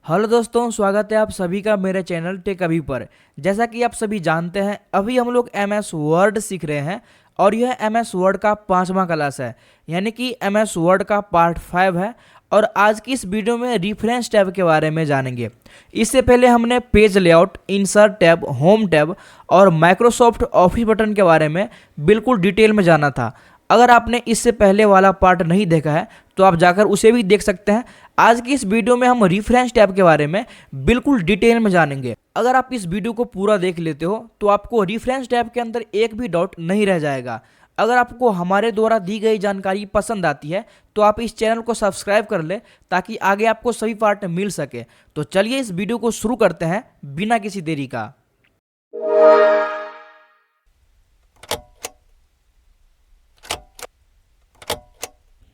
Hello दोस्तों, स्वागत है आप सभी का मेरे चैनल टेक अभी पर। जैसा कि आप सभी जानते हैं, अभी हम लोग एमएस वर्ड सीख रहे हैं और यह एमएस वर्ड का 5वां क्लास है, यानी कि एमएस वर्ड का पार्ट 5 है। और आज की इस वीडियो में रेफरेंस टैब के बारे में जानेंगे। इससे पहले हमने page layout, insert tab, home tab और माइक्रोसॉफ्ट ऑफिस बटन के बारे में बिल्कुल डिटेल में जाना था। अगर आपने इससे पहले वाला पार्ट नहीं देखा है तो आप जाकर उसे भी देख सकते हैं। आज की इस वीडियो में हम रेफरेंस टैब के बारे में बिल्कुल डिटेल में जानेंगे। अगर आप इस वीडियो को पूरा देख लेते हो तो आपको रेफरेंस टैब के अंदर एक भी डाउट नहीं रह जाएगा। अगर आपको हमारे द्वारा दी गई जानकारी पसंद आती है तो आप इस चैनल को सब्सक्राइब कर ले ताकि आगे आपको सभी पार्ट मिल सके। तो चलिए इस वीडियो को शुरू करते हैं बिना किसी देरी का।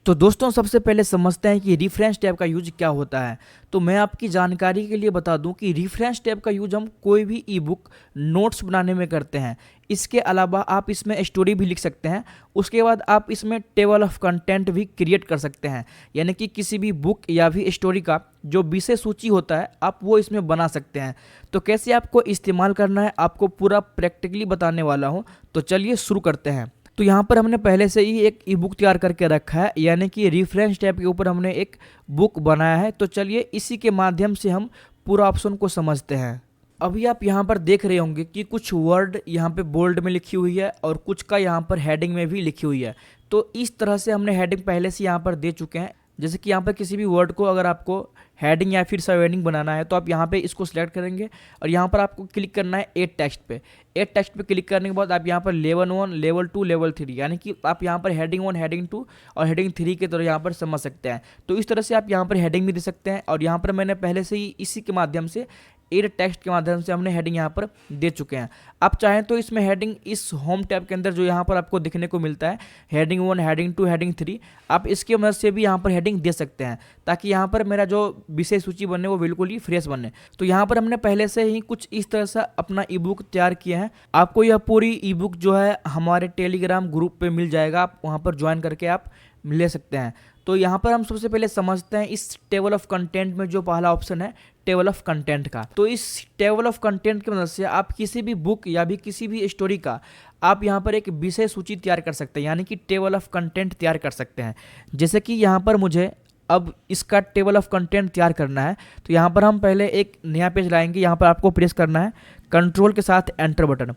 तो दोस्तों, सबसे पहले समझते हैं कि रेफरेंस टैब का यूज क्या होता है। तो मैं आपकी जानकारी के लिए बता दूं कि रेफरेंस टैब का यूज हम कोई भी ई बुक, नोट्स बनाने में करते हैं। इसके अलावा आप इसमें स्टोरी भी लिख सकते हैं। उसके बाद आप इसमें टेबल ऑफ कंटेंट भी क्रिएट कर सकते हैं, यानी कि किसी भी बुक या भी स्टोरी का जो विषय सूची होता है आप वो इसमें बना सकते हैं। तो कैसे आपको इस्तेमाल करना है आपको पूरा प्रैक्टिकली बताने वाला हूँ। तो चलिए शुरू करते हैं। तो यहाँ पर हमने पहले से ही एक ई बुक तैयार करके रखा है, यानी कि रेफरेंस टैब के ऊपर हमने एक बुक बनाया है। तो चलिए इसी के माध्यम से हम पूरा ऑप्शन को समझते हैं। अभी आप यहाँ पर देख रहे होंगे कि कुछ वर्ड यहाँ पे बोल्ड में लिखी हुई है और कुछ का यहाँ पर हेडिंग में भी लिखी हुई है। तो इस तरह से हमने हेडिंग पहले से यहाँ पर दे चुके हैं। जैसे कि यहाँ पर किसी भी वर्ड को अगर आपको हेडिंग या फिर सब हेडिंग बनाना है तो आप यहाँ पे इसको सिलेक्ट करेंगे और यहाँ पर आपको क्लिक करना है एड टेक्स्ट पे। एड टेक्स्ट पे क्लिक करने के बाद आप यहाँ पर लेवल 1, लेवल 2, लेवल 3, यानी कि आप यहाँ पर हेडिंग 1, हेडिंग 2 और हेडिंग 3 के तरह यहाँ पर समझ सकते हैं। तो इस तरह से आप यहाँ पर हेडिंग भी दे सकते हैं। और यहाँ पर मैंने पहले से ही इसी के माध्यम से एड टेक्स्ट के माध्यम से हमने हेडिंग यहाँ पर दे चुके हैं। आप चाहें तो इसमें हेडिंग इस होम टैब के अंदर जो यहाँ पर आपको दिखने को मिलता है हेडिंग 1, हेडिंग 2, हेडिंग 3, आप इसकी मदद से भी यहाँ पर हेडिंग दे सकते हैं ताकि यहाँ पर मेरा जो विषय सूची बने वो बिल्कुल ही फ्रेश बने। तो यहाँ पर हमने पहले से ही कुछ इस तरह से अपना ई बुक तैयार किया है। आपको यह पूरी ई बुक जो है हमारे टेलीग्राम ग्रुप पे मिल जाएगा, आप वहाँ पर ज्वाइन करके आप ले सकते हैं। तो यहाँ पर हम सबसे पहले समझते हैं इस टेबल ऑफ कंटेंट में जो पहला ऑप्शन है टेबल ऑफ कंटेंट का। तो इस टेबल ऑफ कंटेंट की मदद से आप किसी भी बुक या भी किसी भी स्टोरी का आप यहाँ पर एक विषय सूची तैयार कर सकते हैं, यानी कि टेबल ऑफ कंटेंट तैयार कर सकते हैं। जैसे कि यहाँ पर मुझे अब इसका टेबल ऑफ कंटेंट तैयार करना है तो यहाँ पर हम पहले एक नया पेज लाएंगे। यहाँ पर आपको प्रेस करना है कंट्रोल के साथ एंटर बटन।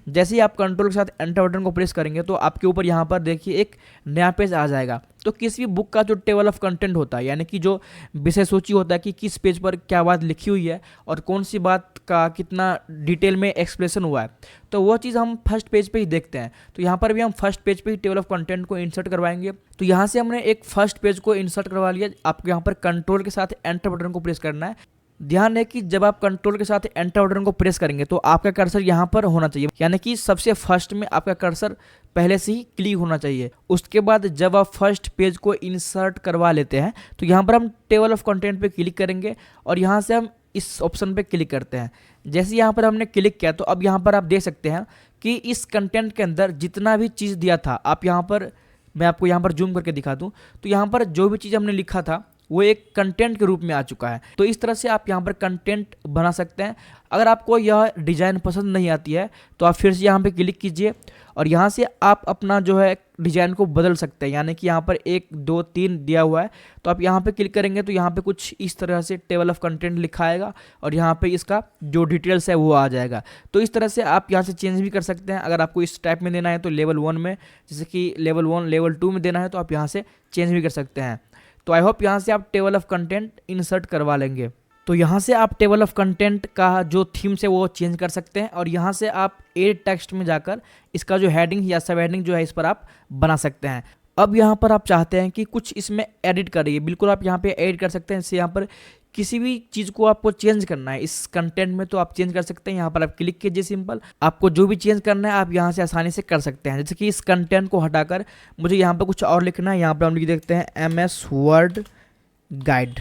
जैसे ही आप कंट्रोल के साथ एंटर बटन को प्रेस करेंगे तो आपके ऊपर यहाँ पर देखिए एक नया पेज आ जाएगा। तो किसी भी बुक का जो टेबल ऑफ कंटेंट होता है, यानी कि जो विषय सूची होता है कि किस पेज पर क्या बात लिखी हुई है और कौन सी बात का कितना डिटेल में एक्सप्लेनेशन हुआ है, तो वो चीज़ हम फर्स्ट पेज पे ही देखते हैं। तो यहाँ पर भी हम फर्स्ट पेज पे ही टेबल ऑफ कंटेंट को इंसर्ट करवाएंगे। तो यहाँ से हमने एक फर्स्ट पेज को इंसर्ट करवा लिया। आपको यहाँ पर कंट्रोल के साथ एंटर बटन को प्रेस करना है। ध्यान है कि जब आप कंट्रोल के साथ एंटर बटन को प्रेस करेंगे तो आपका कर्सर यहाँ पर होना चाहिए, यानी कि सबसे फर्स्ट में आपका कर्सर पहले से ही क्लिक होना चाहिए। उसके बाद जब आप फर्स्ट पेज को इंसर्ट करवा लेते हैं तो यहाँ पर हम टेबल ऑफ कंटेंट पे क्लिक करेंगे और यहाँ से हम इस ऑप्शन पे क्लिक करते हैं। जैसे यहाँ पर हमने क्लिक किया तो अब यहाँ पर आप देख सकते हैं कि इस कंटेंट के अंदर जितना भी चीज़ दिया था, आप यहाँ पर मैं आपको यहाँ पर जूम करके दिखा दूँ तो यहाँ पर जो भी चीज़ हमने लिखा था वो एक कंटेंट के रूप में आ चुका है। तो इस तरह से आप यहाँ पर कंटेंट बना सकते हैं। अगर आपको यह डिज़ाइन पसंद नहीं आती है तो आप फिर से यहाँ पे क्लिक कीजिए और यहाँ से आप अपना जो है डिज़ाइन को बदल सकते हैं, यानी कि यहाँ पर 1, 2, 3 दिया हुआ है तो आप यहाँ पे क्लिक करेंगे तो यहाँ पे कुछ इस तरह से टेबल ऑफ कंटेंट लिखा आएगा और यहाँ पे इसका जो डिटेल्स है वो आ जाएगा। तो इस तरह से आप यहाँ से चेंज भी कर सकते हैं। अगर आपको इस टाइप में देना है तो लेवल 1 में, जैसे कि लेवल 1, लेवल 2 में देना है तो आप यहाँ से चेंज भी कर सकते हैं। तो आई होप यहाँ से आप टेबल ऑफ कंटेंट इंसर्ट करवा लेंगे। तो यहाँ से आप टेबल ऑफ कंटेंट का जो थीम्स है वो चेंज कर सकते हैं और यहाँ से आप एड टेक्स्ट में जाकर इसका जो हेडिंग या सब हेडिंग जो है इस पर आप बना सकते हैं। अब यहाँ पर आप चाहते हैं कि कुछ इसमें एडिट करिए, बिल्कुल आप यहाँ पे एडिट कर सकते हैं। इससे यहाँ पर किसी भी चीज़ को आपको चेंज करना है इस कंटेंट में तो आप चेंज कर सकते हैं। यहाँ पर आप क्लिक कीजिए, सिंपल आपको जो भी चेंज करना है आप यहाँ से आसानी से कर सकते हैं। जैसे कि इस कंटेंट को हटाकर मुझे यहाँ पर कुछ और लिखना है, यहाँ पर हम लिख देखते हैं एमएस वर्ड गाइड।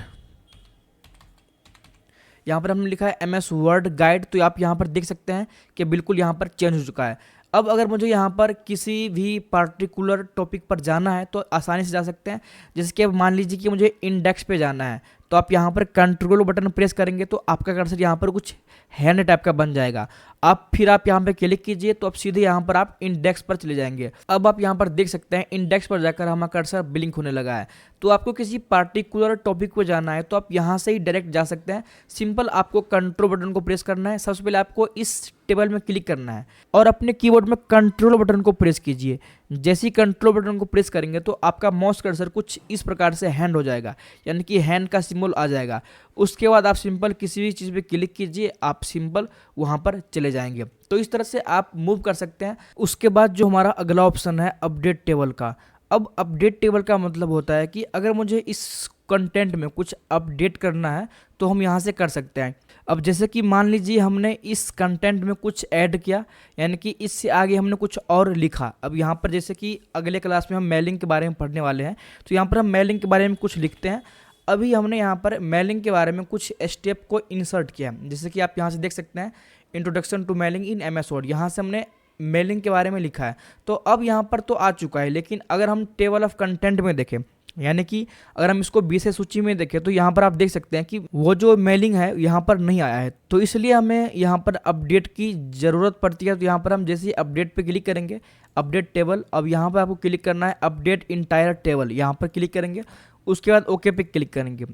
यहाँ पर हमने लिखा है एमएस वर्ड गाइड। तो आप यहाँ पर देख सकते हैं कि बिल्कुल यहाँ पर चेंज हो चुका है। अब अगर मुझे यहाँ पर किसी भी पार्टिकुलर टॉपिक पर जाना है तो आसानी से जा सकते हैं। जैसे कि अब मान लीजिए कि मुझे इंडेक्स पे जाना है तो आप यहाँ पर कंट्रोल बटन प्रेस करेंगे तो आपका कर्सर यहाँ पर कुछ हैंड टाइप का बन जाएगा। अब फिर आप यहाँ पे क्लिक कीजिए तो अब सीधे यहाँ पर आप इंडेक्स पर चले जाएंगे। अब आप यहाँ पर देख सकते हैं इंडेक्स पर जाकर हमारा कर्सर ब्लिंक होने लगा है। तो आपको किसी पार्टिकुलर टॉपिक पे जाना है तो आप यहाँ से ही डायरेक्ट जा सकते हैं। सिंपल आपको कंट्रोल बटन को प्रेस करना है। सबसे पहले आपको इस टेबल में क्लिक करना है और अपने कीबोर्ड में कंट्रोल बटन को प्रेस कीजिए। जैसे ही कंट्रोल बटन को प्रेस करेंगे तो आपका माउस कर्सर कुछ इस प्रकार से हैंड हो जाएगा, यानी कि हैंड का सिंबल आ जाएगा। उसके बाद आप सिंपल किसी भी चीज़ पे क्लिक कीजिए, आप सिंपल वहाँ पर चले जाएंगे। तो इस तरह से आप मूव कर सकते हैं। उसके बाद जो हमारा अगला ऑप्शन है अपडेट टेबल का। अब अपडेट टेबल का मतलब होता है कि अगर मुझे इस कंटेंट में कुछ अपडेट करना है तो हम यहाँ से कर सकते हैं। अब जैसे कि मान लीजिए हमने इस कंटेंट में कुछ ऐड किया, यानी कि इससे आगे हमने कुछ और लिखा। अब यहाँ पर जैसे कि अगले क्लास में हम मेलिंग के बारे में पढ़ने वाले हैं, तो यहाँ पर हम मेलिंग के बारे में कुछ लिखते हैं। अभी हमने यहाँ पर मेलिंग के बारे में कुछ स्टेप को इंसर्ट किया, जैसे कि आप यहाँ से देख सकते हैं introduction to mailing in MS word. यहाँ से हमने मेलिंग के बारे में लिखा है। तो अब यहाँ पर तो आ चुका है, लेकिन अगर हम टेबल ऑफ कंटेंट में देखें, यानी कि अगर हम इसको विषय सूची में देखें, तो यहाँ पर आप देख सकते हैं कि वो जो मेलिंग है यहाँ पर नहीं आया है। तो इसलिए हमें यहाँ पर अपडेट की ज़रूरत पड़ती है। तो यहाँ पर हम जैसे ही अपडेट पे क्लिक करेंगे, अपडेट टेबल, अब यहाँ पर आपको क्लिक करना है अपडेट इंटायर टेबल, यहाँ पर क्लिक करेंगे। उसके बाद ओके पे क्लिक करेंगे।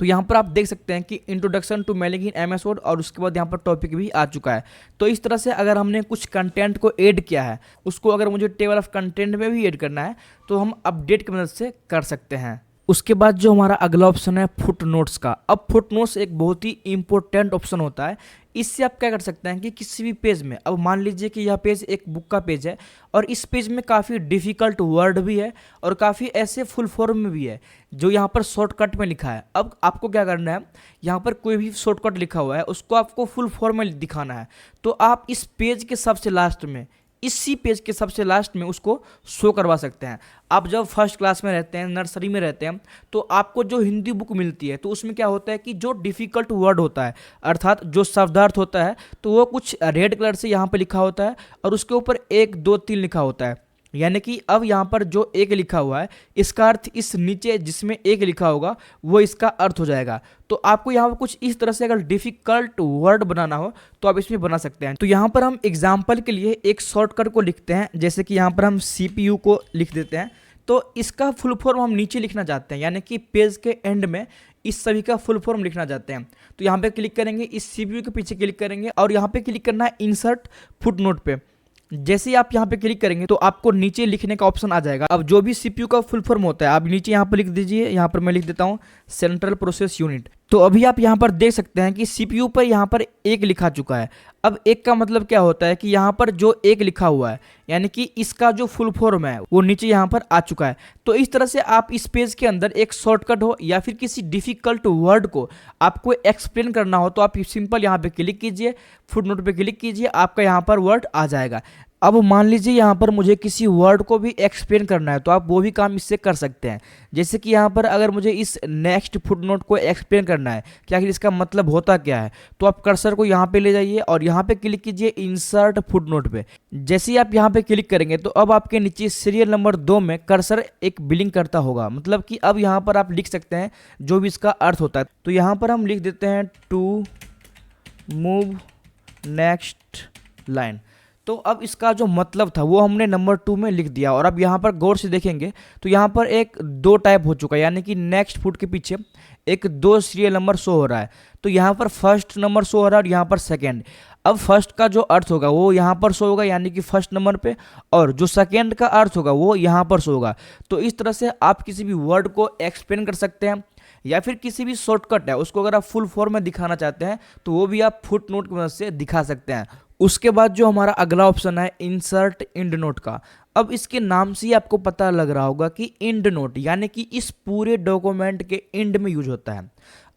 तो यहाँ पर आप देख सकते हैं कि introduction to mailing in MS word और उसके बाद यहाँ पर टॉपिक भी आ चुका है। तो इस तरह से अगर हमने कुछ कंटेंट को ऐड किया है, उसको अगर मुझे टेबल ऑफ कंटेंट में भी ऐड करना है तो हम अपडेट की मदद से कर सकते हैं। उसके बाद जो हमारा अगला ऑप्शन है फुट नोट्स का। अब फुट नोट्स एक बहुत ही इंपॉर्टेंट ऑप्शन होता है। इससे आप क्या कर सकते हैं कि किसी भी पेज में, अब मान लीजिए कि यह पेज एक बुक का पेज है और इस पेज में काफ़ी डिफ़िकल्ट वर्ड भी है और काफ़ी ऐसे फुल फॉर्म में भी है जो यहाँ पर शॉर्टकट में लिखा है। अब आपको क्या करना है, यहाँ पर कोई भी शॉर्टकट लिखा हुआ है उसको आपको फुल फॉर्म में दिखाना है। तो आप इस पेज के सबसे लास्ट में, इसी पेज के सबसे लास्ट में उसको शो करवा सकते हैं। आप जब फर्स्ट क्लास में रहते हैं, नर्सरी में रहते हैं, तो आपको जो हिंदी बुक मिलती है तो उसमें क्या होता है कि जो डिफ़िकल्ट वर्ड होता है, अर्थात जो शब्दार्थ होता है, तो वो कुछ रेड कलर से यहाँ पे लिखा होता है और उसके ऊपर 1 2 3 लिखा होता है। यानी कि अब यहाँ पर जो 1 लिखा हुआ है इसका अर्थ इस नीचे जिसमें 1 लिखा होगा वो इसका अर्थ हो जाएगा। तो आपको यहाँ पर कुछ इस तरह से अगर डिफ़िकल्ट वर्ड बनाना हो तो आप इसमें बना सकते हैं। तो यहाँ पर हम एग्जाम्पल के लिए एक शॉर्टकट को लिखते हैं, जैसे कि यहाँ पर हम CPU को लिख देते हैं। तो इसका फुल फॉर्म हम नीचे लिखना चाहते हैं, यानी कि पेज के एंड में इस सभी का फुल फॉर्म लिखना चाहते हैं। तो यहाँ पे क्लिक करेंगे, इस CPU के पीछे क्लिक करेंगे और यहाँ पे क्लिक करना है इंसर्ट फुटनोट पे। जैसे ही आप यहाँ पे क्लिक करेंगे तो आपको नीचे लिखने का ऑप्शन आ जाएगा। अब जो भी CPU का फुल फॉर्म होता है आप नीचे यहाँ पर लिख दीजिए। यहाँ पर मैं लिख देता हूँ सेंट्रल प्रोसेस यूनिट। तो अभी आप यहाँ पर देख सकते हैं कि CPU पर यहाँ पर 1 लिखा चुका है। अब 1 का मतलब क्या होता है कि यहाँ पर जो 1 लिखा हुआ है, यानी कि इसका जो फुल फॉर्म है वो नीचे यहाँ पर आ चुका है। तो इस तरह से आप इस पेज के अंदर एक शॉर्टकट हो या फिर किसी डिफिकल्ट वर्ड को आपको एक्सप्लेन करना हो तो आप सिंपल यहाँ पे क्लिक कीजिए, फुटनोट पे क्लिक कीजिए, आपका यहाँ पर वर्ड आ जाएगा। अब मान लीजिए यहाँ पर मुझे किसी वर्ड को भी एक्सप्लेन करना है तो आप वो भी काम इससे कर सकते हैं। जैसे कि यहाँ पर अगर मुझे इस नेक्स्ट फुटनोट को एक्सप्लेन करना है कि आखिर इसका मतलब होता क्या है, तो आप कर्सर को यहाँ पे ले जाइए और यहाँ पे क्लिक कीजिए इंसर्ट फुटनोट पे। जैसे ही आप यहाँ पे क्लिक करेंगे तो अब आपके नीचे सीरियल नंबर 2 में कर्सर एक बिलिंग करता होगा, मतलब कि अब यहाँ पर आप लिख सकते हैं जो भी इसका अर्थ होता है। तो यहाँ पर हम लिख देते हैं टू मूव नेक्स्ट लाइन। तो अब इसका जो मतलब था वो हमने नंबर 2 में लिख दिया। और अब यहाँ पर गौर से देखेंगे तो यहाँ पर एक 2 टाइप हो चुका है, यानी कि नेक्स्ट फुट के पीछे एक 2 सीरियल नंबर शो हो रहा है। तो यहाँ पर फर्स्ट नंबर शो हो रहा है और यहाँ पर सेकेंड। अब फर्स्ट का जो अर्थ होगा वो यहाँ पर शो होगा, यानी कि फर्स्ट नंबर पे, और जो सेकेंड का अर्थ होगा वो यहाँ पर शो होगा। तो इस तरह से आप किसी भी वर्ड को एक्सप्लेन कर सकते हैं या फिर किसी भी शॉर्टकट है उसको अगर आप फुल फॉर्म में दिखाना चाहते हैं तो वो भी आप फुट नोट की मदद से दिखा सकते हैं। उसके बाद जो हमारा अगला ऑप्शन है इंसर्ट एंड नोट का। अब इसके नाम से ही आपको पता लग रहा होगा कि एंड नोट यानी कि इस पूरे डॉक्यूमेंट के एंड में यूज होता है।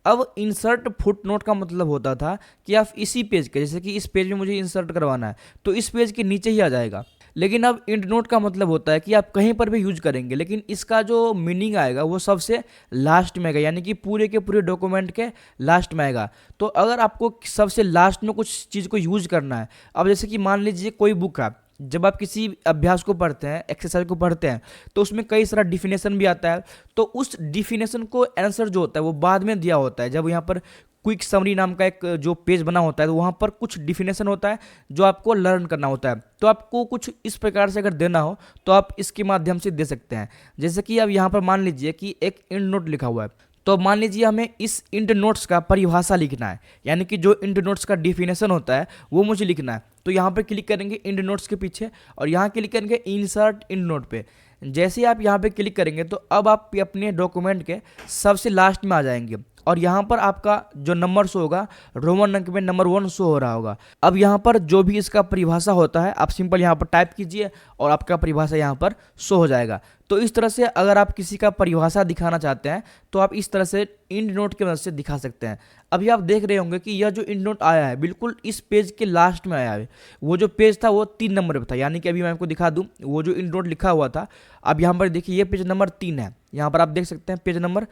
अब इंसर्ट फुट नोट का मतलब होता था कि आप इसी पेज के, जैसे कि इस पेज में मुझे इंसर्ट करवाना है तो इस पेज के नीचे ही आ जाएगा। लेकिन अब एंड नोट का मतलब होता है कि आप कहीं पर भी यूज करेंगे लेकिन इसका जो मीनिंग आएगा वो सबसे लास्ट में आएगा, यानी कि पूरे के पूरे डॉक्यूमेंट के लास्ट में आएगा। तो अगर आपको सबसे लास्ट में कुछ चीज़ को यूज करना है, अब जैसे कि मान लीजिए कोई बुक है जब आप किसी अभ्यास को पढ़ते हैं, एक्सरसाइज को पढ़ते हैं, तो उसमें कई सारा डिफिनेशन भी आता है। तो उस डिफिनेशन को आंसर जो होता है वो बाद में दिया होता है। जब यहाँ पर क्विक समरी नाम का एक जो पेज बना होता है तो वहाँ पर कुछ डिफिनेशन होता है जो आपको लर्न करना होता है। तो आपको कुछ इस प्रकार से अगर देना हो तो आप इसके माध्यम से दे सकते हैं। जैसे कि अब यहाँ पर मान लीजिए कि एक इंड नोट लिखा हुआ है, तो मान लीजिए हमें इस इंड नोट्स का परिभाषा लिखना है, यानी कि जो इंड नोट्स का डिफिनेशन होता है वो मुझे लिखना है। तो यहाँ पर क्लिक करेंगे इंड नोट्स के पीछे और यहाँ क्लिक करेंगे इंसर्ट इंड नोट पे। जैसे ही आप यहाँ पे क्लिक करेंगे तो अब आप अपने डॉक्यूमेंट के सबसे लास्ट में आ जाएंगे और यहाँ पर आपका जो नंबर शो होगा रोमन अंक में नंबर 1 शो हो रहा होगा। अब यहाँ पर जो भी इसका परिभाषा होता है आप सिंपल यहाँ पर टाइप कीजिए और आपका परिभाषा यहाँ पर शो हो जाएगा। तो इस तरह से अगर आप किसी का परिभाषा दिखाना चाहते हैं तो आप इस तरह से इंड नोट की मदद से दिखा सकते हैं। अभी आप देख रहे होंगे कि यह जो इंड नोट आया है बिल्कुल इस पेज के लास्ट में आया है। वो जो पेज था वो 3 नंबर पे था, यानी कि अभी मैं आपको दिखा दूं वो जो इंड नोट लिखा हुआ था। अब यहाँ पर देखिए ये पेज नंबर 3 है, यहाँ पर आप देख सकते हैं पेज नंबर।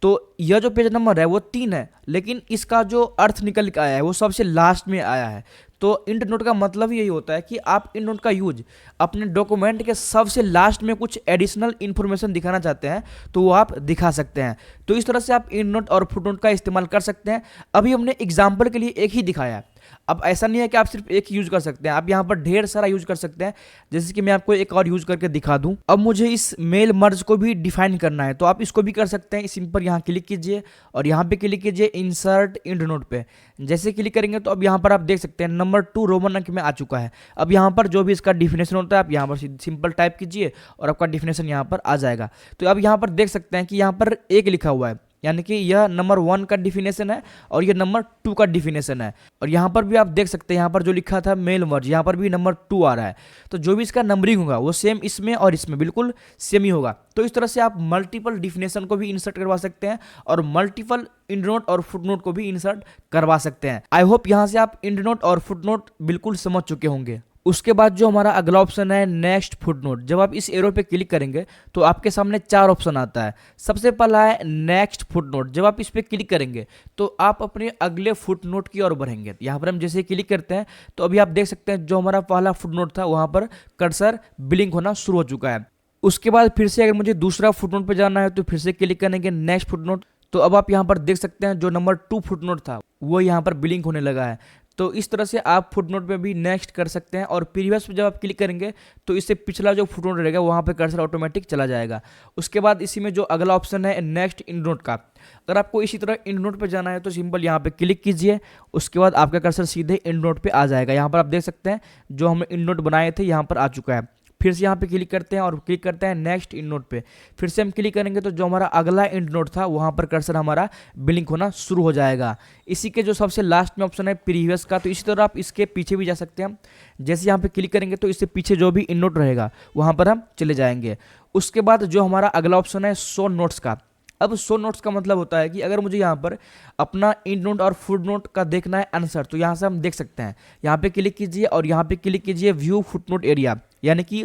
तो यह जो पेज नंबर है वो 3 है, लेकिन इसका जो अर्थ निकल के आया है वो सबसे लास्ट में आया है। तो इंड नोट का मतलब यही होता है कि आप इंड नोट का यूज अपने डॉक्यूमेंट के सबसे लास्ट में कुछ एडिशनल इन्फॉर्मेशन दिखाना चाहते हैं तो वो आप दिखा सकते हैं। तो इस तरह से आप इंड नोट और फुट नोट का इस्तेमाल कर सकते हैं। अभी हमने एग्जाम्पल के लिए एक ही दिखाया है। अब ऐसा नहीं है कि आप सिर्फ एक यूज कर सकते हैं, आप यहाँ पर ढेर सारा यूज कर सकते हैं। जैसे कि मैं आपको एक और यूज करके दिखा दूं। अब मुझे इस मेल मर्ज को भी डिफाइन करना है तो आप इसको भी कर सकते हैं। सिंपल यहाँ क्लिक कीजिए और यहाँ पे क्लिक कीजिए इंसर्ट इंड नोट पे। जैसे क्लिक करेंगे तो अब यहाँ पर आप देख सकते हैं नंबर 2 रोमन अंक में आ चुका है। अब यहाँ पर जो भी इसका डिफिनेशन होता है आप यहाँ पर सिंपल टाइप कीजिए और आपका डिफिनेशन यहाँ पर आ जाएगा। तो अब यहाँ पर देख सकते हैं कि यहाँ पर 1 लिखा हुआ है, यानी कि यह नंबर 1 का डिफिनेशन है और यह नंबर 2 का डिफिनेशन है। और यहाँ पर भी आप देख सकते हैं यहाँ पर जो लिखा था मेल मर्ज, यहाँ पर भी नंबर 2 आ रहा है। तो जो भी इसका नंबरिंग होगा वो सेम इसमें और इसमें बिल्कुल सेम ही होगा। तो इस तरह से आप मल्टीपल डिफिनेशन को भी इंसर्ट करवा सकते हैं और मल्टीपल इंड नोट और फुट नोट को भी इंसर्ट करवा सकते हैं। आई होप यहाँ से आप इंड नोट और फुट नोट बिल्कुल समझ चुके होंगे। उसके बाद जो हमारा अगला ऑप्शन है नेक्स्ट फुटनोट। जब आप इस एरो पे क्लिक करेंगे तो आपके सामने 4 ऑप्शन आता है। सबसे पहला है नेक्स्ट फुटनोट। जब आप इस पे क्लिक करेंगे तो आप अपने अगले फुटनोट की ओर बढ़ेंगे। यहाँ पर हम जैसे क्लिक करते हैं तो अभी आप देख सकते हैं जो हमारा पहला फुटनोट था वहाँ पर कर्सर ब्लिंक होना शुरू हो चुका है। उसके बाद फिर से अगर मुझे दूसरा फुटनोट पे जाना है तो फिर से क्लिक करेंगे नेक्स्ट फुटनोट। तो अब आप यहाँ पर देख सकते हैं जो नंबर 2 फुटनोट था वो यहाँ पर ब्लिंक होने लगा है। तो इस तरह से आप फुटनोट पे भी नेक्स्ट कर सकते हैं और प्रीवियस पे जब आप क्लिक करेंगे तो इससे पिछला जो फुटनोट रहेगा वहाँ पे कर्सर ऑटोमेटिक चला जाएगा। उसके बाद इसी में जो अगला ऑप्शन है नेक्स्ट इंड नोट का। अगर आपको इसी तरह इंड नोट पे जाना है तो सिंपल यहाँ पे क्लिक कीजिए, उसके बाद आपका कर्सर सीधे इंड नोट पे आ जाएगा। यहाँ पर आप देख सकते हैं जो हमने इंड नोट बनाए थे यहाँ पर आ चुका है। फिर से यहाँ पे क्लिक करते हैं और क्लिक करते हैं नेक्स्ट इंड नोट पे। फिर से हम क्लिक करेंगे तो जो हमारा अगला इंड नोट था वहाँ पर कर्सर हमारा ब्लिंक होना शुरू हो जाएगा। इसी के जो सबसे लास्ट में ऑप्शन है प्रीवियस का, तो इसी तरह आप इसके पीछे भी जा सकते हैं। जैसे यहाँ पे क्लिक करेंगे तो इससे पीछे जो भी इंड नोट रहेगा वहाँ पर हम चले जाएंगे। उसके बाद जो हमारा अगला ऑप्शन है शो नोट्स का। अब शो नोट्स का मतलब होता है कि अगर मुझे यहाँ पर अपना इंड नोट और फुट नोट का देखना है आंसर तो यहाँ से हम देख सकते हैं। यहाँ पे क्लिक कीजिए और यहाँ पे क्लिक कीजिए व्यू फुट नोट एरिया, यानी कि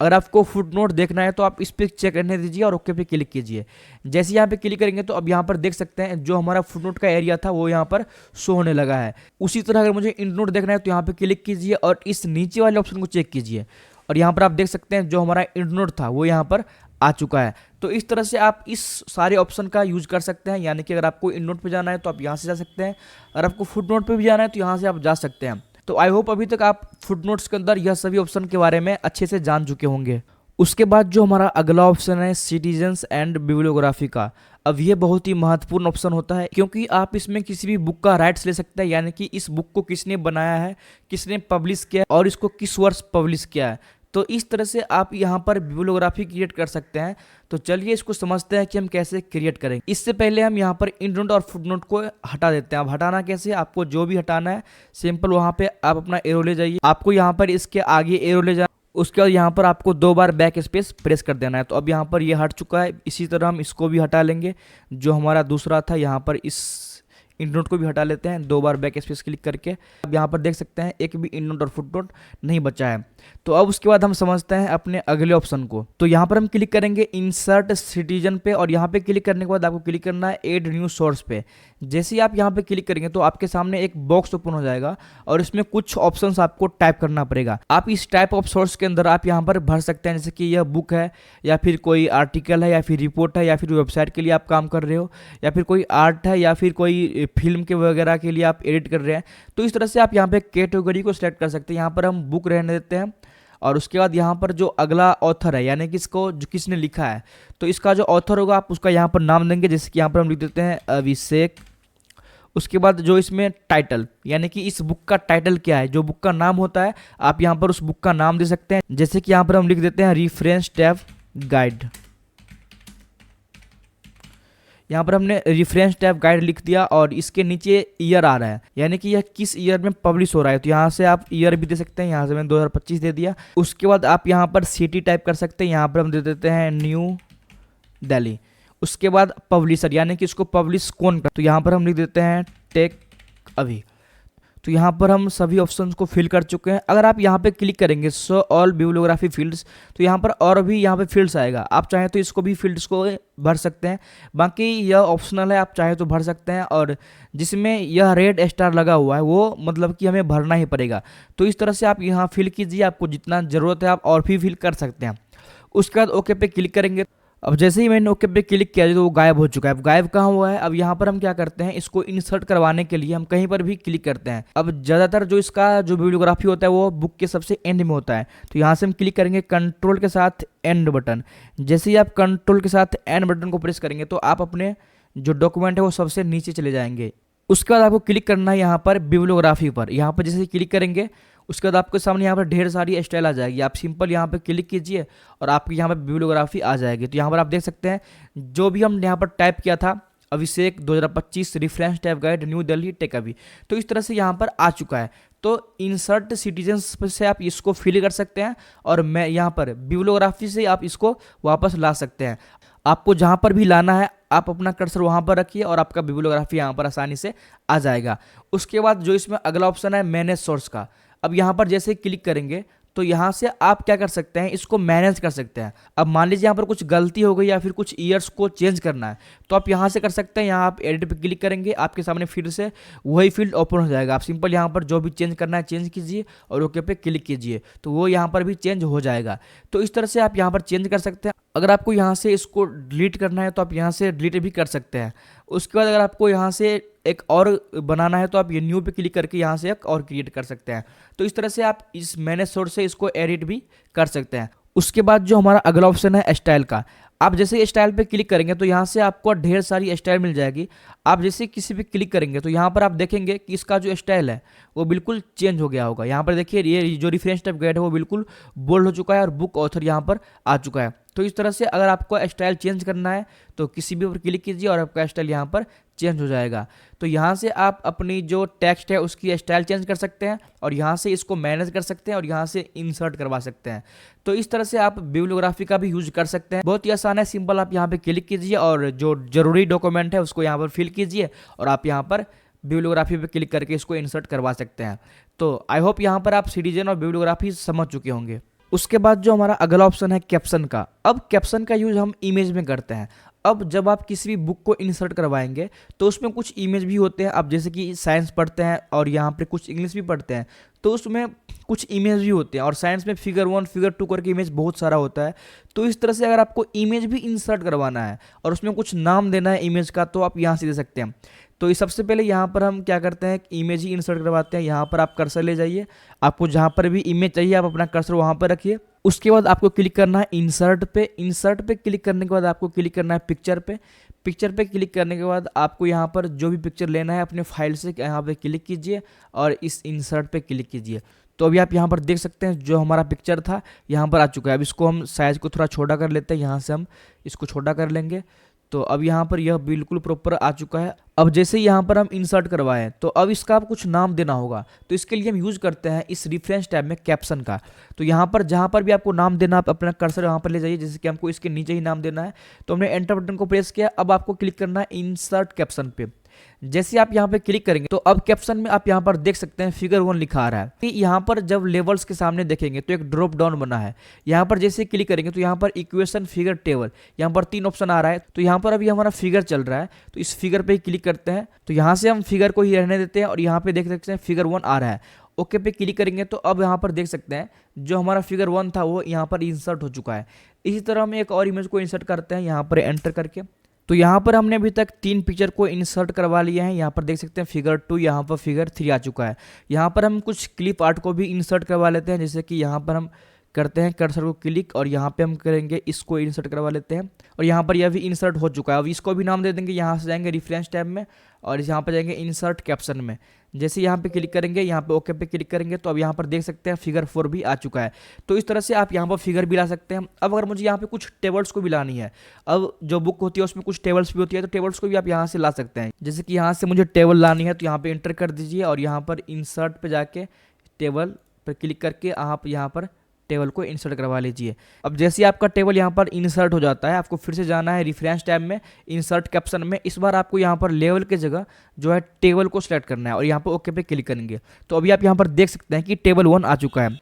अगर आपको फुट नोट देखना है तो आप इस पर चेक करने दीजिए और ओके पे क्लिक कीजिए। जैसे यहाँ पे क्लिक करेंगे तो अब यहाँ पर देख सकते हैं जो हमारा फुट नोट का एरिया था वो यहाँ पर शो होने लगा है। उसी तरह अगर मुझे इंड नोट देखना है तो यहाँ पे क्लिक कीजिए और इस नीचे वाले ऑप्शन को चेक कीजिए और यहाँ पर आप देख सकते हैं जो हमारा इंड नोट था वो यहाँ पर आ चुका है। तो इस तरह से आप इस सारे ऑप्शन का यूज कर सकते हैं, यानी कि अगर आपको इंड नोट पे जाना है तो आप यहाँ से जा सकते हैं, अगर आपको फुट नोट पे भी जाना है तो यहाँ से आप जा सकते हैं। तो आई होप अभी तक आप फुट नोट्स के अंदर यह सभी ऑप्शन के बारे में अच्छे से जान चुके होंगे। उसके बाद जो हमारा अगला ऑप्शन है सिटीजन्स एंड बिब्लियोग्राफी का। अब ये बहुत ही महत्वपूर्ण ऑप्शन होता है क्योंकि आप इसमें किसी भी बुक का राइट्स ले सकते हैं, यानी कि इस बुक को किसने बनाया है, किसने पब्लिश किया है और इसको किस वर्ष पब्लिश किया है। तो इस तरह से आप यहाँ पर बिब्लियोग्राफी क्रिएट कर सकते हैं। तो चलिए इसको समझते हैं कि हम कैसे क्रिएट करेंगे। इससे पहले हम यहाँ पर इंड नोट और फुट नोट को हटा देते हैं। अब हटाना कैसे, आपको जो भी हटाना है सिंपल वहाँ पे आप अपना एरो ले जाइए, आपको यहाँ पर इसके आगे एरो ले जाए, उसके बाद यहाँ पर आपको 2 बार बैक स्पेस प्रेस कर देना है। तो अब यहाँ पर ये हट चुका है। इसी तरह हम इसको भी हटा लेंगे जो हमारा दूसरा था यहाँ पर इस इंड नोट को भी हटा लेते हैं 2 बार बैक स्पेस क्लिक करके। अब यहाँ पर देख सकते हैं एक भी इंड नोट और फुट नोट नहीं बचा है। तो अब उसके बाद हम समझते हैं अपने अगले ऑप्शन को। तो यहाँ पर हम क्लिक करेंगे इंसर्ट सिटीजन पे, और यहाँ पे क्लिक करने के बाद आपको क्लिक करना है एड न्यू सोर्स पे। जैसे ही आप यहाँ पे क्लिक करेंगे तो आपके सामने एक बॉक्स ओपन हो जाएगा और इसमें कुछ ऑप्शंस आपको टाइप करना पड़ेगा। आप इस टाइप ऑफ सोर्स के अंदर आप यहाँ पर भर सकते हैं, जैसे कि यह बुक है या फिर कोई आर्टिकल है या फिर रिपोर्ट है या फिर वेबसाइट के लिए आप काम कर रहे हो या फिर कोई आर्ट है या फिर कोई फिल्म के वगैरह के लिए आप एडिट कर रहे हैं। तो इस तरह से आप यहाँ पे कैटेगरी को सिलेक्ट कर सकते हैं। यहाँ पर हम बुक रहने देते हैं और उसके बाद यहाँ पर जो अगला ऑथर है यानी कि इसको जो किसने लिखा है, तो इसका जो ऑथर होगा आप उसका यहाँ पर नाम देंगे, जैसे कि यहाँ पर हम लिख देते हैं अभिषेक। उसके बाद जो इसमें टाइटल यानी कि इस बुक का टाइटल क्या है, जो बुक का नाम होता है आप यहाँ पर उस बुक का नाम दे सकते हैं, जैसे कि यहाँ पर हम लिख देते हैं रेफरेंस टैब गाइड। यहाँ पर हमने रेफरेंस टैब गाइड लिख दिया और इसके नीचे ईयर आ रहा है यानी कि यह किस ईयर में पब्लिश हो रहा है, तो यहाँ से आप ईयर भी दे सकते हैं। यहाँ से मैंने 2025 दे दिया। उसके बाद आप यहाँ पर सिटी टाइप कर सकते हैं, यहाँ पर हम दे देते हैं न्यू दिल्ली। उसके बाद पब्लिशर यानी कि इसको पब्लिश कौन कर, तो यहाँ पर हम लिख देते हैं टेक अभी। तो यहाँ पर हम सभी ऑप्शंस को फिल कर चुके हैं। अगर आप यहाँ पे क्लिक करेंगे शो ऑल बिब्लियोग्राफी फील्ड्स, तो यहाँ पर और भी यहाँ पे फील्ड्स आएगा। आप चाहें तो इसको भी फील्ड्स को भर सकते हैं, बाकी यह ऑप्शनल है, आप चाहें तो भर सकते हैं। और जिसमें यह रेड स्टार लगा हुआ है वो मतलब कि हमें भरना ही पड़ेगा। तो इस तरह से आप यहाँ फिल कीजिए, आपको जितना ज़रूरत है आप और भी फिल कर सकते हैं। उसके बाद ओके पे क्लिक करेंगे। अब जैसे ही मैंने ओके पे क्लिक किया तो वो गायब हो चुका है। अब गायब कहाँ हुआ है, अब यहाँ पर हम क्या करते हैं, इसको इंसर्ट करवाने के लिए हम कहीं पर भी क्लिक करते हैं। अब ज़्यादातर जो इसका जो बिब्लियोग्राफी होता है वो बुक के सबसे एंड में होता है, तो यहाँ से हम क्लिक करेंगे कंट्रोल के साथ एंड बटन। जैसे ही आप कंट्रोल के साथ एंड बटन को प्रेस करेंगे तो आप अपने जो डॉक्यूमेंट है वो सबसे नीचे चले जाएंगे। उसके बाद आपको क्लिक करना है यहाँ पर बिब्लियोग्राफी पर। यहाँ पर जैसे क्लिक करेंगे उसके बाद आपके सामने यहाँ पर ढेर सारी स्टाइल आ जाएगी। आप सिंपल यहाँ पर क्लिक कीजिए और आपकी यहाँ पर बिब्लियोग्राफी आ जाएगी। तो यहाँ पर आप देख सकते हैं जो भी हम यहाँ पर टाइप किया था Abhishek 2025 reference tab guide new Delhi tech अभी, तो इस तरह से यहाँ पर आ चुका है। तो इंसर्ट सिटीजन्स से आप इसको फिल कर सकते हैं और मैं यहाँ पर बिब्लियोग्राफी से आप इसको वापस ला सकते हैं। आपको जहाँ पर भी लाना है आप अपना कर्सर वहाँ पर रखिए और आपका बिब्लियोग्राफी यहाँ पर आसानी से आ जाएगा। उसके बाद जो इसमें अगला ऑप्शन है मैनेज सोर्स का, अब यहाँ पर जैसे क्लिक करेंगे तो यहाँ से आप क्या कर सकते हैं, इसको मैनेज कर सकते हैं। अब मान लीजिए यहाँ पर कुछ गलती हो गई या फिर कुछ ईयर्स को चेंज करना है तो आप यहाँ से कर सकते हैं। यहाँ आप एडिट पे क्लिक करेंगे, आपके सामने फिर से वही फील्ड ओपन हो जाएगा। आप सिंपल यहाँ पर जो भी चेंज करना है चेंज कीजिए और ओके पे क्लिक कीजिए, तो वो यहाँ पर भी चेंज हो जाएगा। तो इस तरह से आप यहाँ पर चेंज कर सकते हैं। अगर आपको यहाँ से इसको डिलीट करना है तो आप यहाँ से डिलीट भी कर सकते हैं। उसके बाद अगर आपको यहाँ से एक और बनाना है तो आप ये न्यू पे क्लिक करके यहाँ से एक और क्रिएट कर सकते हैं। तो इस तरह से आप इस मैनेज सोर्स से इसको एडिट भी कर सकते हैं। उसके बाद जो हमारा अगला ऑप्शन है स्टाइल का, आप जैसे स्टाइल पे क्लिक करेंगे तो यहाँ से आपको ढेर सारी स्टाइल मिल जाएगी। आप जैसे किसी पे क्लिक करेंगे तो यहाँ पर आप देखेंगे कि इसका जो स्टाइल है वो बिल्कुल चेंज हो गया होगा। यहाँ पर देखिए ये जो रेफरेंस टैब गाइड है वो बिल्कुल बोल्ड हो चुका है और बुक ऑथर यहाँ पर आ चुका है। तो इस तरह से अगर आपको स्टाइल चेंज करना है तो किसी भी पर क्लिक कीजिए और आपका स्टाइल यहाँ पर चेंज हो जाएगा। तो यहाँ से आप अपनी जो टेक्स्ट है उसकी स्टाइल चेंज कर सकते हैं और यहाँ से इसको मैनेज कर सकते हैं और यहाँ से इंसर्ट करवा सकते हैं। तो इस तरह से आप बिब्लियोग्राफी का भी यूज कर सकते हैं। बहुत ही आसान है, सिंपल। आप यहाँ पे क्लिक कीजिए और जो जरूरी डॉक्यूमेंट है उसको यहाँ पर फिल कीजिए और आप यहाँ पर बिब्लियोग्राफी पे क्लिक करके इसको इंसर्ट करवा सकते हैं। तो आई होप यहाँ पर आप सिटीजन और बिब्लियोग्राफी समझ चुके होंगे। उसके बाद जो हमारा अगला ऑप्शन है कैप्शन का। अब कैप्शन का यूज हम इमेज में करते हैं। अब जब आप किसी भी बुक को इंसर्ट करवाएंगे तो उसमें कुछ इमेज भी होते हैं। आप जैसे कि साइंस पढ़ते हैं और यहाँ पे कुछ इंग्लिश भी पढ़ते हैं तो उसमें कुछ इमेज भी होते हैं और साइंस में फिगर 1 फिगर 2 करके इमेज बहुत सारा होता है। तो इस तरह से अगर आपको इमेज भी इंसर्ट करवाना है और उसमें कुछ नाम देना है इमेज का तो आप यहाँ से दे सकते हैं। तो सबसे पहले यहाँ पर हम क्या करते हैं, इमेज ही इंसर्ट करवाते हैं। यहाँ पर आप कर्सर ले जाइए, आपको जहाँ पर भी इमेज चाहिए आप अपना कर्सर वहाँ पर रखिए। उसके बाद आपको क्लिक करना है इंसर्ट पे। इंसर्ट पे क्लिक करने के बाद आपको क्लिक करना है पिक्चर पे। पिक्चर पे क्लिक करने के बाद आपको यहाँ पर जो भी पिक्चर लेना है अपने फाइल से यहाँ पे क्लिक कीजिए और इस इंसर्ट पे क्लिक कीजिए। तो अभी आप यहाँ पर देख सकते हैं जो हमारा पिक्चर था यहाँ पर आ चुका है। अब इसको हम साइज़ को थोड़ा छोटा कर लेते हैं, यहाँ से हम इसको छोटा कर लेंगे। तो अब यहाँ पर यह बिल्कुल प्रॉपर आ चुका है। अब जैसे यहाँ पर हम इंसर्ट करवाएं तो अब इसका आप कुछ नाम देना होगा। तो इसके लिए हम यूज़ करते हैं इस रेफरेंस टैब में कैप्शन का। तो यहाँ पर जहाँ पर भी आपको नाम देना आप अपना कर्सर यहाँ पर ले जाइए। जैसे कि हमको इसके नीचे ही नाम देना है तो हमने एंटर बटन को प्रेस किया। अब आपको क्लिक करना है इंसर्ट कैप्शन पे। जैसे आप यहाँ पे क्लिक करेंगे तो अब कैप्शन में आप यहाँ पर देख सकते हैं फिगर 1 लिखा आ रहा है। यहाँ पर जब लेवल्स के सामने देखेंगे तो एक ड्रॉप डाउन बना है, यहाँ पर जैसे क्लिक करेंगे तो यहाँ पर इक्वेशन फिगर टेबल, यहाँ पर 3 ऑप्शन आ रहा है। तो यहाँ पर अभी हमारा फिगर चल रहा है, तो इस फिगर पे ही क्लिक करते हैं। तो यहाँ से हम फिगर को ही रहने देते हैं और यहाँ पे देख सकते हैं फिगर 1 आ रहा है। ओके पे क्लिक करेंगे तो अब यहाँ पर देख सकते हैं जो हमारा फिगर 1 था वो यहाँ पर इंसर्ट हो चुका है। इसी तरह हम एक और इमेज को इंसर्ट करते हैं यहाँ पर एंटर करके। तो यहाँ पर हमने अभी तक 3 पिक्चर को इंसर्ट करवा लिया है। यहाँ पर देख सकते हैं फिगर 2, यहाँ पर फिगर 3 आ चुका है। यहाँ पर हम कुछ क्लिप आर्ट को भी इंसर्ट करवा लेते हैं, जैसे कि यहाँ पर हम करते हैं कर्सर को क्लिक और यहाँ पे हम करेंगे इसको इंसर्ट करवा लेते हैं और यहाँ पर यह भी इंसर्ट हो चुका है। अब इसको भी नाम दे देंगे, यहाँ से जाएंगे रेफरेंस टैब में और यहाँ पर जाएंगे इंसर्ट कैप्शन में। जैसे यहाँ पे क्लिक करेंगे, यहाँ पे ओके पे क्लिक करेंगे तो अब यहाँ पर देख सकते हैं फिगर 4 भी आ चुका है। तो इस तरह से आप यहाँ पर फिगर भी ला सकते हैं। अब अगर मुझे यहाँ पे कुछ टेबल्स को भी लानी है, अब जो बुक होती है उसमें कुछ टेबल्स भी होती है, तो टेबल्स को भी आप यहाँ से ला सकते हैं। जैसे कि यहाँ से मुझे टेबल लानी है तो यहाँ पे एंटर कर दीजिए और यहाँ पर इंसर्ट पे जाके टेबल पर क्लिक करके आप यहाँ पर टेबल को इंसर्ट करवा लीजिए। अब जैसे आपका टेबल यहाँ पर इंसर्ट हो जाता है, आपको फिर से जाना है रेफरेंस टैब में, इंसर्ट कैप्शन में। इस बार आपको यहाँ पर लेवल के जगह जो है टेबल को सिलेक्ट करना है और यहाँ पर ओके पे क्लिक करेंगे तो अभी आप यहाँ पर देख सकते हैं कि टेबल 1 आ चुका है।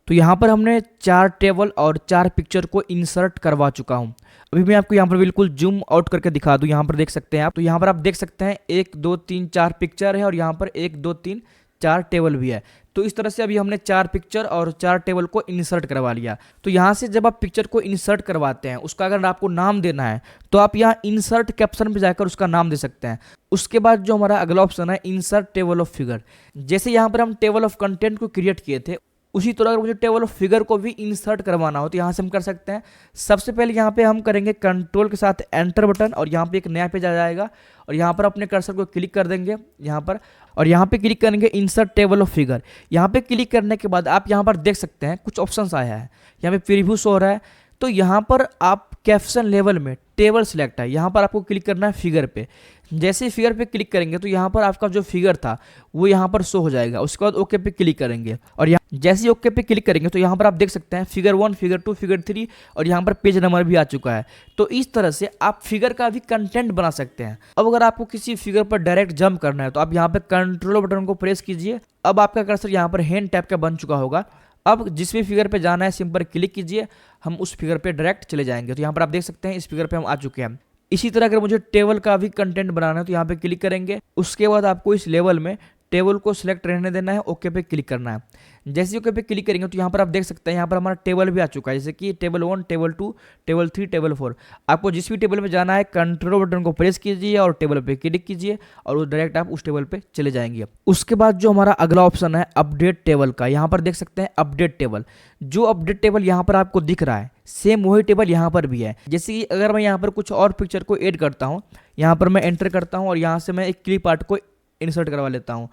तो यहाँ पर हमने 4 टेबल और 4 पिक्चर को इंसर्ट करवा चुका हूँ। अभी मैं आपको यहाँ पर बिल्कुल जूम आउट करके दिखा दूँ। यहाँ पर देख सकते हैं आप, तो यहाँ पर आप देख सकते हैं 1 2 3 4 पिक्चर है और यहाँ पर 1 2 3 4 टेबल भी है। तो इस तरह से अभी हमने 4 पिक्चर और 4 टेबल को इंसर्ट करवा लिया। तो यहाँ से जब आप पिक्चर को इंसर्ट करवाते हैं, उसका अगर आपको नाम देना है तो आप यहाँ इंसर्ट कैप्शन पे जाकर उसका नाम दे सकते हैं। उसके बाद जो हमारा अगला ऑप्शन है इंसर्ट टेबल ऑफ फिगर, जैसे यहाँ पर हम टेबल ऑफ कंटेंट को क्रिएट किए थे उसी तरह अगर मुझे टेबल ऑफ फिगर को भी इंसर्ट करवाना हो तो यहाँ से हम कर सकते हैं। सबसे पहले यहाँ पे हम करेंगे कंट्रोल के साथ एंटर बटन और यहाँ पे एक नया पेज आ जाएगा और यहाँ पर अपने कर्सर को क्लिक कर देंगे यहाँ पर और यहाँ पे क्लिक करेंगे इंसर्ट टेबल ऑफ फिगर। यहाँ पे क्लिक करने के बाद आप यहाँ पर देख सकते हैं कुछ ऑप्शंस आया है, यहाँ पे प्रीव्यू शो हो रहा है। तो यहाँ पर आप कैप्शन लेवल में टेबल सिलेक्ट है, यहाँ पर आपको क्लिक करना है फिगर पे। जैसे ही फिगर पे क्लिक करेंगे तो यहाँ पर आपका जो फिगर था वो यहाँ पर शो हो जाएगा। उसके बाद ओके पे क्लिक करेंगे और यहाँ जैसे ही ओके पे क्लिक करेंगे तो यहाँ पर आप देख सकते हैं फिगर 1 फिगर 2 फिगर 3 और यहाँ पर पेज नंबर भी आ चुका है। तो इस तरह से आप फिगर का भी कंटेंट बना सकते हैं। अब अगर आपको किसी फिगर पर डायरेक्ट जंप करना है तो आप यहाँ पे कंट्रोल बटन को प्रेस कीजिए। अब आपका कर्सर यहाँ पर हैंड टैप का बन चुका होगा। अब जिस भी फिगर पे जाना है सिंपल क्लिक कीजिए, हम उस फिगर पे डायरेक्ट चले जाएंगे। तो यहाँ पर आप देख सकते हैं इस फिगर पे हम आ चुके हैं। इसी तरह अगर मुझे टेबल का भी कंटेंट बनाना है तो यहाँ पे क्लिक करेंगे। उसके बाद आपको इस लेवल में टेबल को सिलेक्ट रहने देना है, ओके पे क्लिक करना है। जैसे ही ओके पे क्लिक करेंगे तो यहाँ पर आप देख सकते हैं यहाँ पर हमारा टेबल भी आ चुका है, जैसे कि टेबल 1 टेबल 2 टेबल 3 टेबल 4। आपको जिस भी टेबल में जाना है कंट्रोल बटन को प्रेस कीजिए और टेबल पे क्लिक कीजिए और डायरेक्ट आप उस टेबल पे चले जाएंगे। उसके बाद जो हमारा अगला ऑप्शन है अपडेट टेबल का, यहाँ पर देख सकते हैं अपडेट टेबल। जो अपडेट टेबल यहाँ पर आपको दिख रहा है सेम वही टेबल यहाँ पर भी है। जैसे कि अगर मैं यहाँ पर कुछ और पिक्चर को ऐड करता हूँ, यहाँ पर मैं एंटर करता हूँ और यहाँ से मैं एक क्लिप आर्ट को इंसर्ट करवा लेता हूँ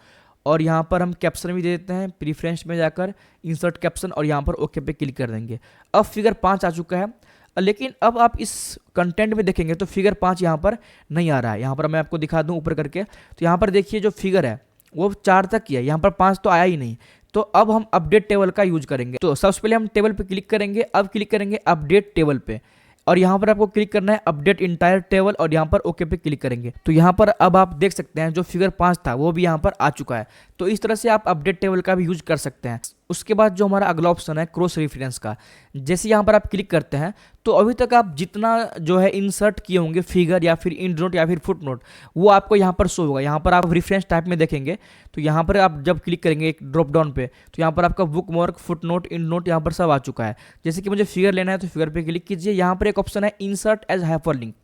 और यहाँ पर हम कैप्शन भी दे देते हैं, प्रीफ्रेंस में जाकर इंसर्ट कैप्शन और यहाँ पर ओके पे क्लिक कर देंगे। अब फिगर 5 आ चुका है, लेकिन अब आप इस कंटेंट में देखेंगे तो फिगर 5 यहाँ पर नहीं आ रहा है। यहाँ पर मैं आपको दिखा दूँ ऊपर करके, तो यहाँ पर देखिए जो फिगर है वो 4 तक ही है, यहाँ पर 5 तो आया ही नहीं। तो अब हम अपडेट टेबल का यूज करेंगे। तो सबसे पहले हम टेबल पे क्लिक करेंगे, अब क्लिक करेंगे अपडेट टेबल पे और यहाँ पर आपको क्लिक करना है अपडेट इंटायर टेबल और यहाँ पर ओके पे क्लिक करेंगे। तो यहाँ पर अब आप देख सकते हैं जो फिगर 5 था वो भी यहाँ पर आ चुका है। तो इस तरह से आप अपडेट टेबल का भी यूज कर सकते हैं। उसके बाद जो हमारा अगला ऑप्शन है क्रॉस रेफरेंस का, जैसे यहाँ पर आप क्लिक करते हैं तो अभी तक आप जितना जो है इंसर्ट किए होंगे फिगर या फिर इंड नोट या फिर फुट नोट वो आपको यहाँ पर शो होगा। यहाँ पर आप रेफरेंस टाइप में देखेंगे तो यहाँ पर आप जब क्लिक करेंगे एक ड्रॉप डाउन पे तो यहाँ पर आपका bookmark footnote endnote यहाँ पर सब आ चुका है। जैसे कि मुझे फिगर लेना है तो फिगर पे क्लिक कीजिए। यहाँ पर एक ऑप्शन है इंसर्ट एज हाइपरलिंक।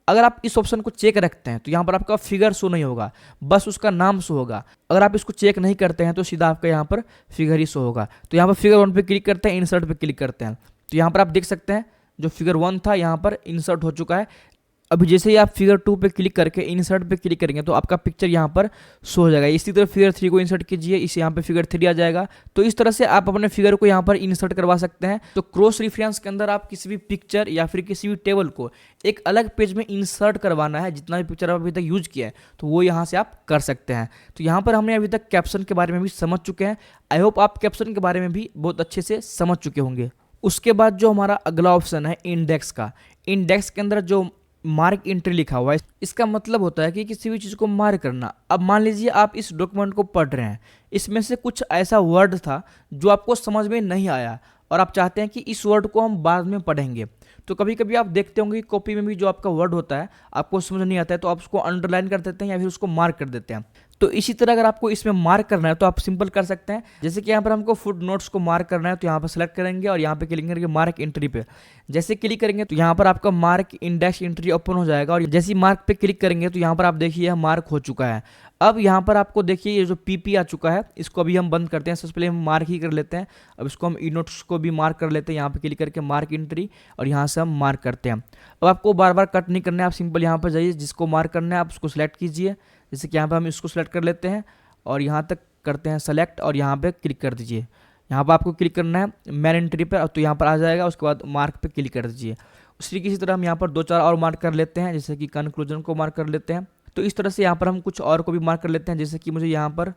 अगर आप इस ऑप्शन को चेक रखते हैं तो यहाँ पर आपका फिगर शो नहीं होगा, बस उसका नाम शो होगा। अगर आप इसको चेक नहीं करते हैं तो सीधा आपका यहाँ पर फिगर ही शो होगा। तो यहाँ पर फिगर 1 पे क्लिक करते हैं, इंसर्ट पे क्लिक करते हैं तो यहाँ पर आप देख सकते हैं जो फिगर 1 था यहाँ पर इंसर्ट हो चुका है। अभी जैसे ही आप फिगर 2 पे क्लिक करके इंसर्ट पे क्लिक करेंगे तो आपका पिक्चर यहाँ पर शो हो जाएगा। इसी तरह फिगर 3 को इंसर्ट कीजिए, इस यहाँ पे फिगर 3 आ जाएगा। तो इस तरह से आप अपने फिगर को यहाँ पर इंसर्ट करवा सकते हैं। तो क्रॉस रेफरेंस के अंदर आप किसी भी पिक्चर या फिर किसी भी टेबल को एक अलग पेज में इंसर्ट करवाना है, जितना भी पिक्चर आप अभी तक यूज किया है तो वो यहाँ से आप कर सकते हैं। तो यहाँ पर हमने अभी तक कैप्शन के बारे में भी समझ चुके हैं। आई होप आप कैप्शन के बारे में भी बहुत अच्छे से समझ चुके होंगे। उसके बाद जो हमारा अगला ऑप्शन है इंडेक्स का, इंडेक्स के अंदर जो मार्क एंट्री लिखा हुआ है। इसका मतलब होता है कि किसी भी चीज़ को मार्क करना। अब मान लीजिए आप इस डॉक्यूमेंट को पढ़ रहे हैं, इसमें से कुछ ऐसा वर्ड था जो आपको समझ में नहीं आया और आप चाहते हैं कि इस वर्ड को हम बाद में पढ़ेंगे। तो कभी कभी आप देखते होंगे कि कॉपी में भी जो आपका वर्ड होता है आपको समझ नहीं आता है तो आप उसको अंडरलाइन कर देते हैं या फिर उसको मार्क कर देते हैं। तो इसी तरह अगर आपको इसमें मार्क करना है तो आप सिंपल कर सकते हैं। जैसे कि यहाँ पर हमको फुट नोट्स को मार्क करना है तो यहाँ पर सेलेक्ट करेंगे और यहाँ पे क्लिक करेंगे मार्क एंट्री पे। जैसे क्लिक करेंगे तो यहाँ पर आपका मार्क इंडेक्स एंट्री ओपन हो जाएगा और जैसे ही मार्क पे क्लिक करेंगे तो यहाँ पर आप देखिए यह मार्क हो चुका है। अब यहाँ पर आपको देखिए ये जो पीपी आ चुका है इसको अभी हम बंद करते हैं। सबसे पहले हम मार्क ही कर लेते हैं। अब इसको हम ई नोट्स को भी मार्क कर लेते हैं, यहाँ पे क्लिक करके मार्क एंट्री और यहाँ से हम मार्क करते हैं। अब आपको बार बार कट नहीं करना है, आप सिंपल यहाँ पर जाइए, जिसको मार्क करना है आप उसको सिलेक्ट कीजिए। जैसे कि यहाँ पर हम इसको सिलेक्ट कर लेते हैं और यहाँ तक करते हैं सेलेक्ट और यहाँ पे क्लिक कर दीजिए। यहाँ पर आपको क्लिक करना है मैन एंट्री पर, तो यहाँ पर आ जाएगा। उसके बाद मार्क पे क्लिक कर दीजिए। उसी किसी तरह हम यहाँ पर 2-4 और मार्क कर लेते हैं, जैसे कि कंक्लूजन को मार्क कर लेते हैं। तो इस तरह से यहाँ पर हम कुछ और को भी मार्क कर लेते हैं। जैसे कि मुझे यहाँ पर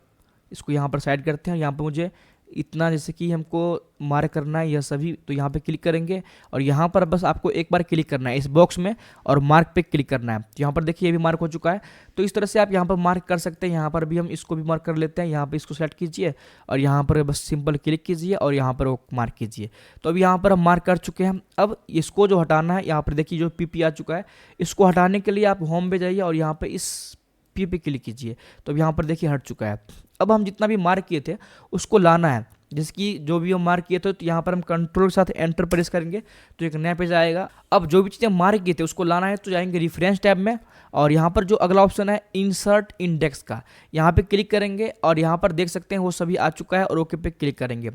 इसको यहाँ पर साइड करते हैं, यहाँ पर मुझे इतना जैसे कि हमको मार्क करना है यह सभी, तो यहाँ पे क्लिक करेंगे और यहाँ पर बस आपको एक बार क्लिक करना है इस बॉक्स में और मार्क पे क्लिक करना है। तो यहाँ पर देखिए ये भी मार्क हो चुका है। तो इस तरह से आप यहाँ पर मार्क कर सकते हैं। यहाँ पर भी हम इसको भी मार्क कर लेते हैं। यहाँ पे इसको सेलेक्ट कीजिए और यहाँ पर बस सिंपल क्लिक कीजिए और यहाँ पर वो मार्क कीजिए। तो अभी यहाँ पर हम मार्क कर चुके हैं। अब इसको जो हटाना है, यहाँ पर देखिए जो पीपी आ चुका है, इसको हटाने के लिए आप होम पे जाइए और यहाँ पर इस पी पे क्लिक कीजिए। तो अब यहाँ पर देखिए हट चुका है। अब हम जितना भी मार्क किए थे उसको लाना है, जैसे कि जो भी हम मार्क किए थे, तो यहाँ पर हम कंट्रोल के साथ एंटर प्रेस करेंगे तो एक नया पेज आएगा। अब जो भी चीज़ें मार्क किए थे उसको लाना है तो जाएंगे रेफरेंस टैब में और यहाँ पर जो अगला ऑप्शन है इंसर्ट इंडेक्स का, यहाँ पे क्लिक करेंगे और यहाँ पर देख सकते हैं वो सभी आ चुका है और ओके पे क्लिक करेंगे।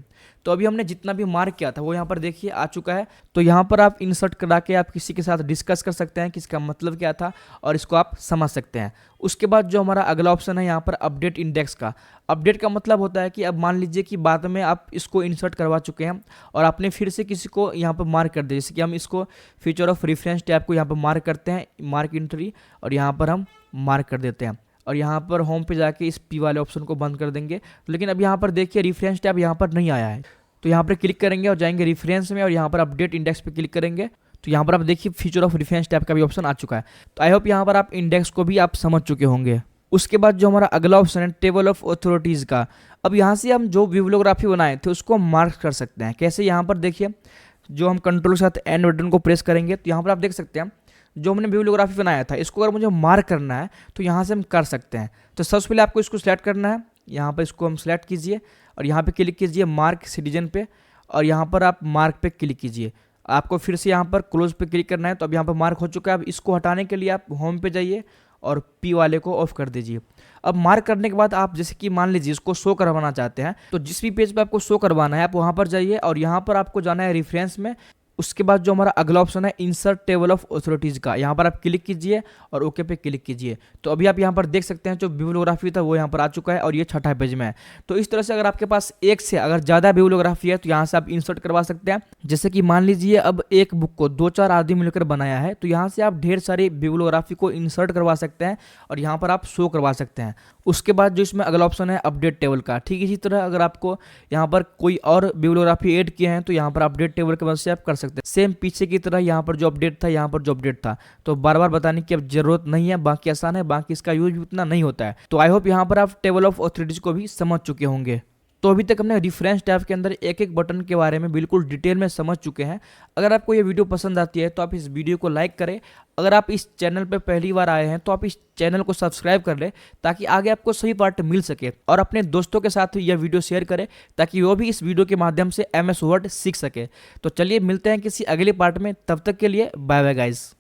तो अभी हमने जितना भी मार्क किया था वो यहाँ पर देखिए आ चुका है। तो यहाँ पर आप इंसर्ट करा के आप किसी के साथ डिस्कस कर सकते हैं कि इसका मतलब क्या था और इसको आप समझ सकते हैं। उसके बाद जो हमारा अगला ऑप्शन है यहाँ पर अपडेट इंडेक्स का। अपडेट का मतलब होता है कि अब मान लीजिए कि बाद में आप इसको इंसर्ट करवा चुके हैं और आपने फिर से किसी को यहाँ पर मार्क कर दिया। जैसे कि हम इसको फीचर ऑफ रेफरेंस टैब को यहाँ पर मार्क करते हैं, मार्क एंट्री, और यहाँ पर हम मार्क कर देते हैं और यहाँ पर होम पे जाके इस पी वाले ऑप्शन को बंद कर देंगे। लेकिन अब यहाँ पर देखिए रेफरेंस टैब यहाँ पर नहीं आया है। तो यहाँ पर क्लिक करेंगे और जाएंगे रेफरेंस में और यहाँ पर अपडेट इंडेक्स पे क्लिक करेंगे तो यहाँ पर आप देखिए फीचर ऑफ रेफरेंस टैब का भी ऑप्शन आ चुका है। तो आई होप यहाँ पर आप इंडेक्स को भी आप समझ चुके होंगे। उसके बाद जो हमारा अगला ऑप्शन है टेबल ऑफ अथॉरिटीज़ का। अब यहाँ से हम जो बिब्लियोग्राफी बनाए थे उसको मार्क कर सकते हैं। कैसे, यहाँ पर देखिए जो हम कंट्रोल के साथ एंड बटन को प्रेस करेंगे तो यहाँ पर आप देख सकते हैं जो हमने बिब्लियोग्राफी बनाया था इसको अगर मुझे मार्क करना है तो यहाँ से हम कर सकते हैं। तो सबसे पहले आपको इसको सिलेक्ट करना है, यहाँ पर इसको हम सिलेक्ट कीजिए और यहाँ पे क्लिक कीजिए मार्क सिटीजन पे और यहाँ पर आप मार्क पे क्लिक कीजिए। आपको फिर से यहाँ पर क्लोज पे क्लिक करना है। तो अब यहाँ पर मार्क हो चुका है। अब इसको हटाने के लिए आप होम पे जाइए और पी वाले को ऑफ कर दीजिए। अब मार्क करने के बाद आप जैसे कि मान लीजिए इसको शो करवाना चाहते हैं तो जिस भी पेज पे आपको शो करवाना है आप वहाँ पर जाइए और यहाँ पर आपको जाना है रेफरेंस में। उसके बाद जो हमारा अगला ऑप्शन है इंसर्ट टेबल ऑफ अथॉरिटीज़ का, यहाँ पर आप क्लिक कीजिए और ओके पे क्लिक कीजिए। तो अभी आप यहाँ पर देख सकते हैं जो बिब्लियोग्राफी था वो यहाँ पर आ चुका है और ये छठा पेज में है। तो इस तरह से अगर आपके पास एक से अगर ज़्यादा बिब्लियोग्राफी है तो यहाँ से आप इंसर्ट करवा सकते हैं। जैसे कि मान लीजिए अब एक बुक को 2-4 आदमी मिलकर बनाया है तो यहाँ से आप ढेर सारी बिब्लियोग्राफी को इंसर्ट करवा सकते हैं और यहाँ पर आप शो करवा सकते हैं। उसके बाद जो इसमें अगला ऑप्शन है अपडेट टेबल का, ठीक इसी तरह अगर आपको यहाँ पर कोई और बिब्लियोग्राफी ऐड किए हैं तो यहाँ पर अपडेट टेबल की मदद से आप कर सकते हैं। सेम पीछे की तरह यहाँ पर जो अपडेट था यहाँ पर जो अपडेट था, तो बार बार बताने की अब जरूरत नहीं है, बाकी आसान है, बाकी इसका यूज भी उतना नहीं होता है। तो आई होप यहाँ पर आप टेबल ऑफ अथॉरिटीज को भी समझ चुके होंगे। तो अभी तक हमने रेफरेंस टैब के अंदर एक एक बटन के बारे में बिल्कुल डिटेल में समझ चुके हैं। अगर आपको ये वीडियो पसंद आती है तो आप इस वीडियो को लाइक करें। अगर आप इस चैनल पर पहली बार आए हैं तो आप इस चैनल को सब्सक्राइब कर लें ताकि आगे आपको सही पार्ट मिल सके, और अपने दोस्तों के साथ यह वीडियो शेयर करें ताकि वो भी इस वीडियो के माध्यम से MS वर्ड सीख सके। तो चलिए मिलते हैं किसी अगले पार्ट में, तब तक के लिए बाय बाय गाइस।